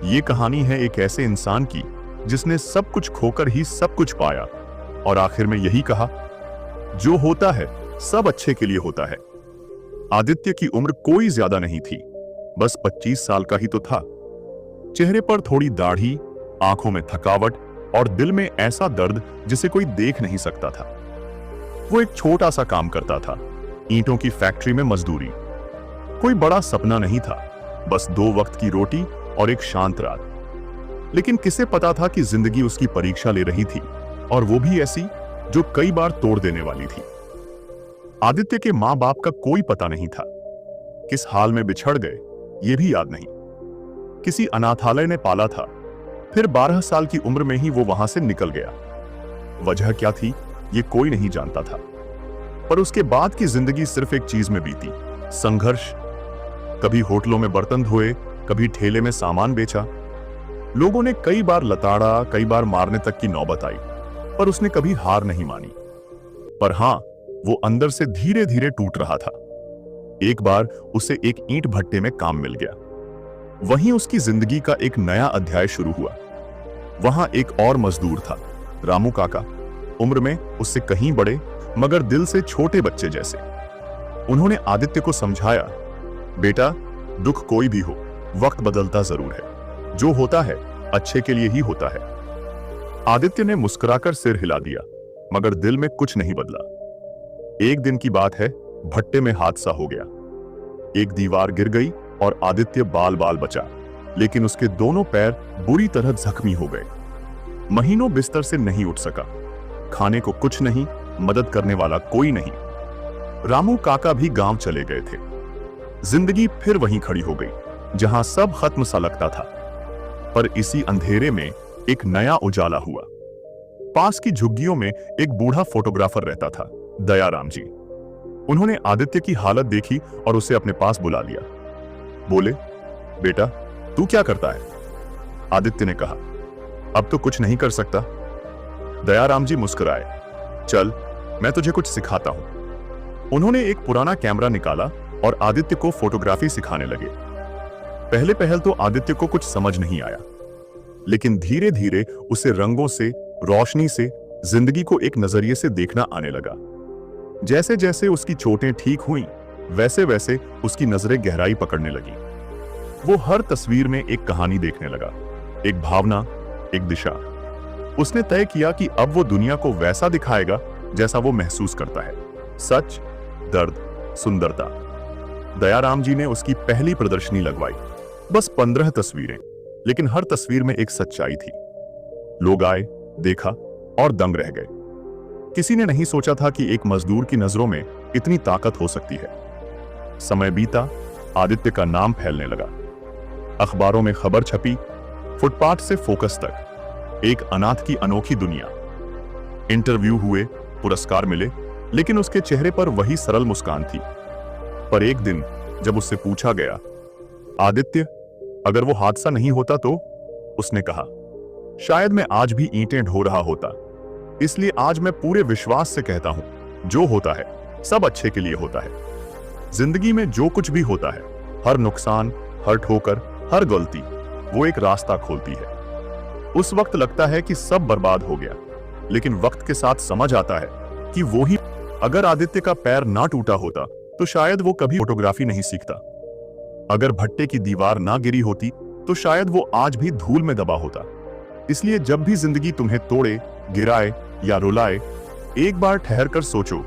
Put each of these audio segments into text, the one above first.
ये कहानी है एक ऐसे इंसान की जिसने सब कुछ खोकर ही सब कुछ पाया और आखिर में यही कहा, जो होता है सब अच्छे के लिए होता है। आदित्य की उम्र कोई ज्यादा नहीं थी, बस 25 साल का ही तो था। चेहरे पर थोड़ी दाढ़ी, आंखों में थकावट और दिल में ऐसा दर्द जिसे कोई देख नहीं सकता था। वो एक छोटा सा काम करता था, ईंटों की फैक्ट्री में मजदूरी। कोई बड़ा सपना नहीं था, बस 2 वक्त की रोटी और एक शांत रात। लेकिन किसे पता था कि जिंदगी उसकी परीक्षा ले रही थी, और वो भी ऐसी जो कई बार तोड़ देने वाली थी। आदित्य के मां बाप का कोई पता नहीं था, किस हाल में बिछड़ गए ये भी याद नहीं। किसी अनाथालय ने पाला था, फिर 12 साल की उम्र में ही वो वहां से निकल गया। वजह क्या थी ये कोई नहीं जानता था, पर उसके बाद की जिंदगी सिर्फ एक चीज में बीती, संघर्ष। कभी होटलों में बर्तन धोए, कभी ठेले में सामान बेचा। लोगों ने कई बार लताड़ा, कई बार मारने तक की नौबत आई, पर उसने कभी हार नहीं मानी। पर हां, वो अंदर से धीरे धीरे टूट रहा था। एक बार उसे एक ईंट भट्टे में काम मिल गया। वहीं उसकी जिंदगी का एक नया अध्याय शुरू हुआ। वहां एक और मजदूर था, रामू काका, उम्र में उससे कहीं बड़े मगर दिल से छोटे बच्चे जैसे। उन्होंने आदित्य को समझाया, बेटा, दुख कोई भी हो, वक्त बदलता जरूर है। जो होता है अच्छे के लिए ही होता है। आदित्य ने मुस्कुराकर सिर हिला दिया, मगर दिल में कुछ नहीं बदला। एक दिन की बात है, भट्टे में हादसा हो गया। एक दीवार गिर गई और आदित्य बाल बाल बचा, लेकिन उसके दोनों पैर बुरी तरह जख्मी हो गए। महीनों बिस्तर से नहीं उठ सका, खाने को कुछ नहीं, मदद करने वाला कोई नहीं। रामू काका भी गांव चले गए थे। जिंदगी फिर वहीं खड़ी हो गई, जहां सब खत्म सा लगता था। पर इसी अंधेरे में एक नया उजाला हुआ। पास की झुग्गियों में एक बूढ़ा फोटोग्राफर रहता था, दयाराम जी। उन्होंने आदित्य की हालत देखी और उसे अपने पास बुला लिया। बोले, बेटा, तू क्या करता है? आदित्य ने कहा, अब तो कुछ नहीं कर सकता। दयाराम जी मुस्कुराए, चल मैं तुझे कुछ सिखाता हूं। उन्होंने एक पुराना कैमरा निकाला और आदित्य को फोटोग्राफी सिखाने लगे। पहले पहल तो आदित्य को कुछ समझ नहीं आया, लेकिन धीरे धीरे उसे रंगों से, रोशनी से, जिंदगी को एक नजरिए से देखना आने लगा। जैसे जैसे उसकी चोटें ठीक हुईं, वैसे वैसे उसकी नजरें गहराई पकड़ने लगी। वो हर तस्वीर में एक कहानी देखने लगा, एक भावना, एक दिशा। उसने तय किया कि अब वो दुनिया को वैसा दिखाएगा जैसा वो महसूस करता है, सच, दर्द, सुंदरता। दयाराम जी ने उसकी पहली प्रदर्शनी लगवाई। बस 15 तस्वीरें, लेकिन हर तस्वीर में एक सच्चाई थी। लोग आए, देखा और दंग रह गए। किसी ने नहीं सोचा था कि एक मजदूर की नजरों में इतनी ताकत हो सकती है। समय बीता, आदित्य का नाम फैलने लगा। अखबारों में खबर छपी, फुटपाथ से फोकस तक, एक अनाथ की अनोखी दुनिया। इंटरव्यू हुए, पुरस्कार मिले, लेकिन उसके चेहरे पर वही सरल मुस्कान थी। पर एक दिन जब उससे पूछा गया, आदित्य, अगर वो हादसा नहीं होता तो? उसने कहा, शायद मैं आज भी ईंटें ढो रहा होता। इसलिए आज मैं पूरे विश्वास से कहता हूं, जो होता है सब अच्छे के लिए होता है। जिंदगी में जो कुछ भी होता है, हर नुकसान, हर ठोकर, हर गलती, वो एक रास्ता खोलती है। उस वक्त लगता है कि सब बर्बाद हो गया, लेकिन वक्त के साथ समझ आता है कि वो ही, अगर आदित्य का पैर ना टूटा होता तो शायद वो कभी फोटोग्राफी नहीं सीखता। अगर भट्टे की दीवार ना गिरी होती तो शायद वो आज भी धूल में दबा होता। इसलिए जब भी जिंदगी तुम्हें तोड़े, गिराए या रुलाए, एक बार ठहर कर सोचो,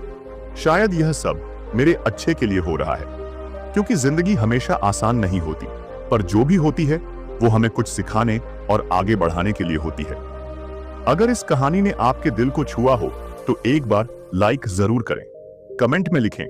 शायद यह सब मेरे अच्छे के लिए हो रहा है। क्योंकि जिंदगी हमेशा आसान नहीं होती, पर जो भी होती है वो हमें कुछ सिखाने और आगे बढ़ाने के लिए होती है। अगर इस कहानी ने आपके दिल को छुआ हो तो एक बार लाइक जरूर करें, कमेंट में लिखें